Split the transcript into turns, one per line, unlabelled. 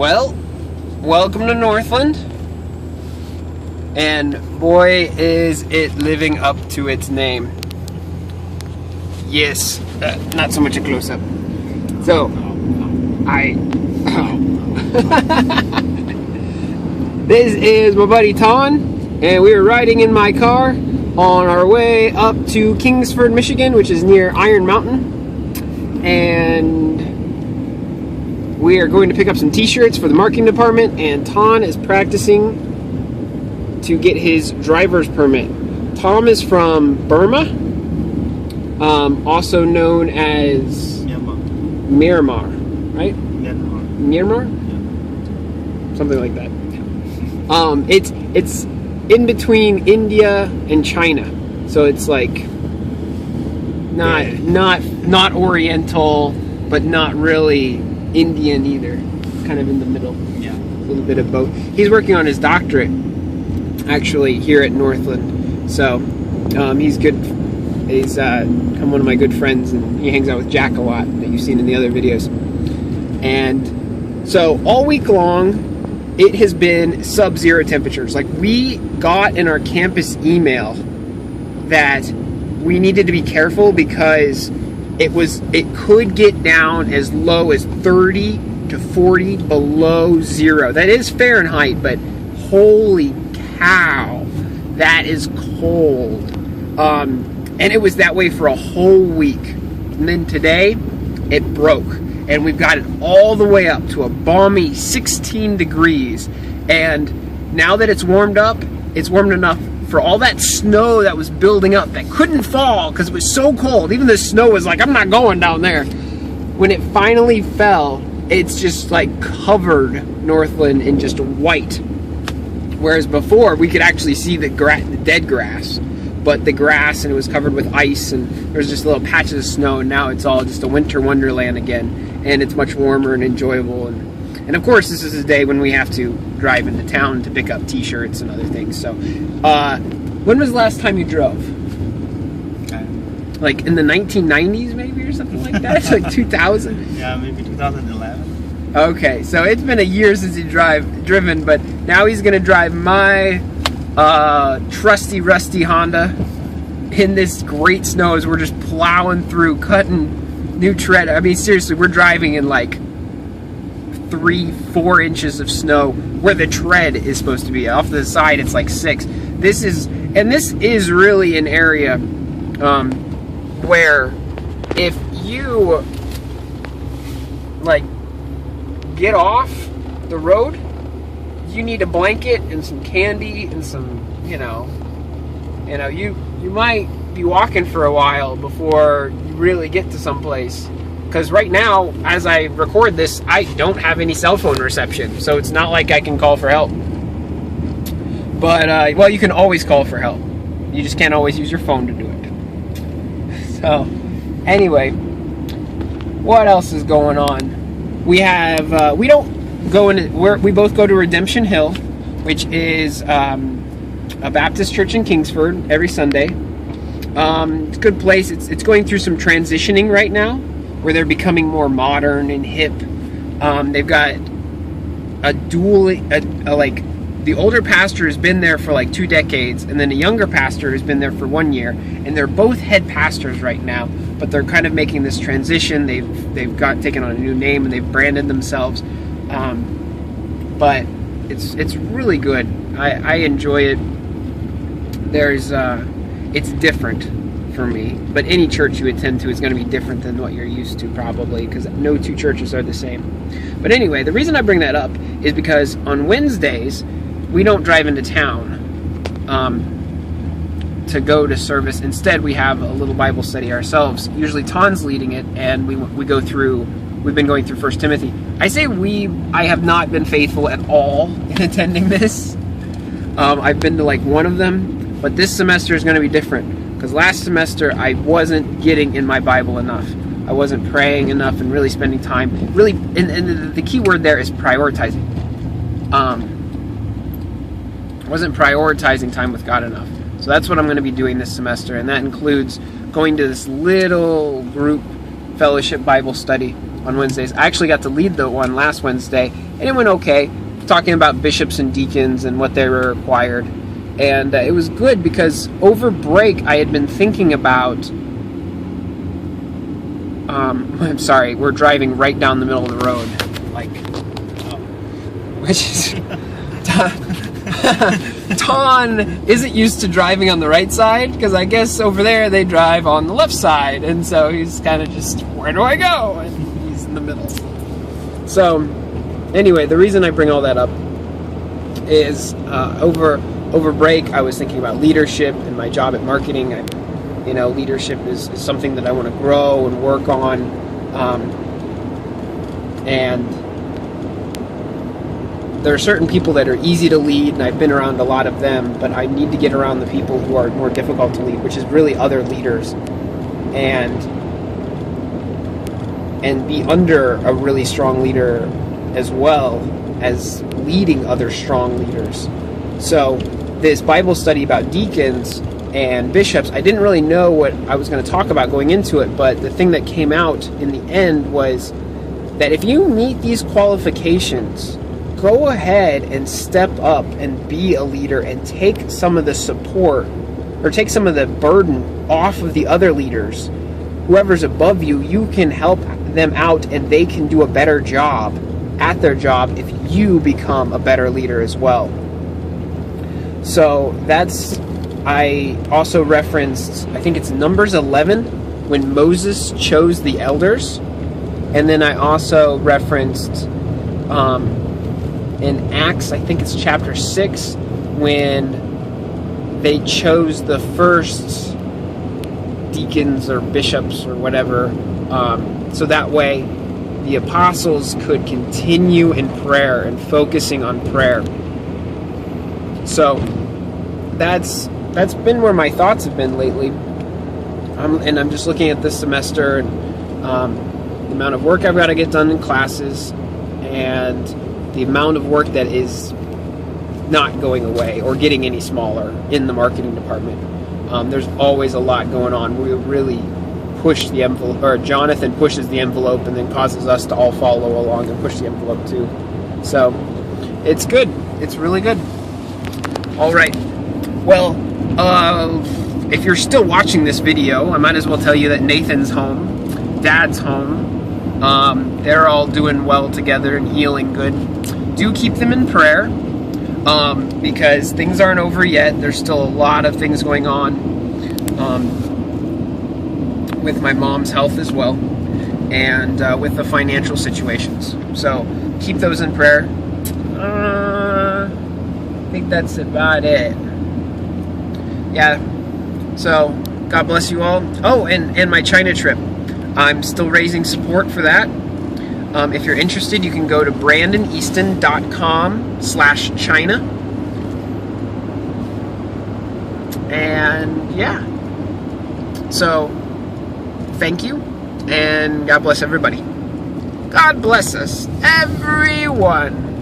Well, welcome to Northland, and boy is it living up to its name. Yes, not so much a close-up. So, this is my buddy Ton, and we are riding in my car on our way up to Kingsford, Michigan, which is near Iron Mountain, and we are going to pick up some t-shirts for the marketing department, and Ton is practicing to get his driver's permit. Tom is from Burma, also known as Myanmar, right? Myanmar? Yeah. Something like that. It's in between India and China, so it's like not Oriental, but not really Indian either. Kind of in the middle. Yeah. A little bit of both. He's working on his doctorate actually here at Northland, so he's good. He's one of my good friends, and he hangs out with Jack a lot, that you've seen in the other videos. And so all week long it has been sub-zero temperatures. Like, we got in our campus email that we needed to be careful because it could get down as low as 30 to 40 below zero. That is Fahrenheit, but holy cow, that is cold. And it was that way for a whole week. And then today, it broke. And we've got it all the way up to a balmy 16 degrees. And now that it's warmed up, it's warmed enough for all that snow that was building up that couldn't fall because it was so cold. Even the snow was like, I'm not going down there. When it finally fell, it's just like covered Northland in just white. Whereas before, we could actually see the dead grass. But the grass, and it was covered with ice, and there was just little patches of snow, and now it's all just a winter wonderland again, and it's much warmer and enjoyable. And of course, this is a day when we have to drive into town to pick up t-shirts and other things. So, when was the last time you drove? Like in the 1990s, maybe, or something like that? It's like 2000?
Yeah, maybe 2011.
Okay, so it's been a year since you driven, but now he's going to drive my trusty rusty Honda in this great snow as we're just plowing through, cutting new tread. I mean, seriously, we're driving in like 3-4 inches of snow where the tread is supposed to be. Off to the side, it's like 6. This is really an area where if you like get off the road, you need a blanket and some candy and some, you might be walking for a while before you really get to someplace. Because right now, as I record this, I don't have any cell phone reception, so it's not like I can call for help. But, well, you can always call for help. You just can't always use your phone to do it. So, anyway, what else is going on? We have, we both go to Redemption Hill, which is a Baptist church in Kingsford every Sunday. It's a good place. It's going through some transitioning right now, where they're becoming more modern and hip. They've got the older pastor has been there for like 2 decades, and then a younger pastor has been there for 1 year, and they're both head pastors right now, but they're kind of making this transition. They've taken on a new name, and they've branded themselves. But it's really good. I enjoy it. It's different for me, but any church you attend to is going to be different than what you're used to, probably, because no two churches are the same. But anyway, the reason I bring that up is because on Wednesdays we don't drive into town to go to service. Instead, we have a little Bible study ourselves. Usually Ton's leading it, and we've been going through 1 Timothy. I say I have not been faithful at all in attending this. I've been to like one of them, but this semester is going to be different. Because last semester, I wasn't getting in my Bible enough. I wasn't praying enough and really spending time. Really, and the key word there is prioritizing. I wasn't prioritizing time with God enough. So that's what I'm going to be doing this semester. And that includes going to this little group fellowship Bible study on Wednesdays. I actually got to lead the one last Wednesday, and it went okay, talking about bishops and deacons and what they were required. And it was good because over break I had been thinking about... I'm sorry, we're driving right down the middle of the road. Like, which is... Ton isn't used to driving on the right side, because I guess over there they drive on the left side, and so he's kind of just, where do I go? And he's in the middle. So anyway, the reason I bring all that up is over break I was thinking about leadership and my job at marketing. Leadership is something that I want to grow and work on, and there are certain people that are easy to lead, and I've been around a lot of them, but I need to get around the people who are more difficult to lead, which is really other leaders, and be under a really strong leader as well as leading other strong leaders. So this Bible study about deacons and bishops, I didn't really know what I was going to talk about going into it, but the thing that came out in the end was that if you meet these qualifications, go ahead and step up and be a leader and take some of the support or take some of the burden off of the other leaders. Whoever's above you, you can help them out and they can do a better job at their job if you become a better leader as well. So I also referenced, I think it's Numbers 11, when Moses chose the elders. And then I also referenced in Acts, I think it's chapter 6, when they chose the first deacons or bishops or whatever, so that way the apostles could continue in prayer and focusing on prayer. So that's been where my thoughts have been lately. And I'm just looking at this semester and the amount of work I've got to get done in classes, and the amount of work that is not going away or getting any smaller in the marketing department. There's always a lot going on. We really push the envelope, or Jonathan pushes the envelope and then causes us to all follow along and push the envelope too. So it's good. It's really good. All right. Well, if you're still watching this video, I might as well tell you that Nathan's home, Dad's home. They're all doing well together and healing good. Do keep them in prayer, because things aren't over yet. There's still a lot of things going on with my mom's health as well, and with the financial situations. So keep those in prayer. I think that's about it. Yeah. So God bless you all. Oh, and my China trip. I'm still raising support for that. If you're interested, you can go to brandoneaston.com/China. And yeah. So, thank you, and God bless everybody. God bless us, everyone.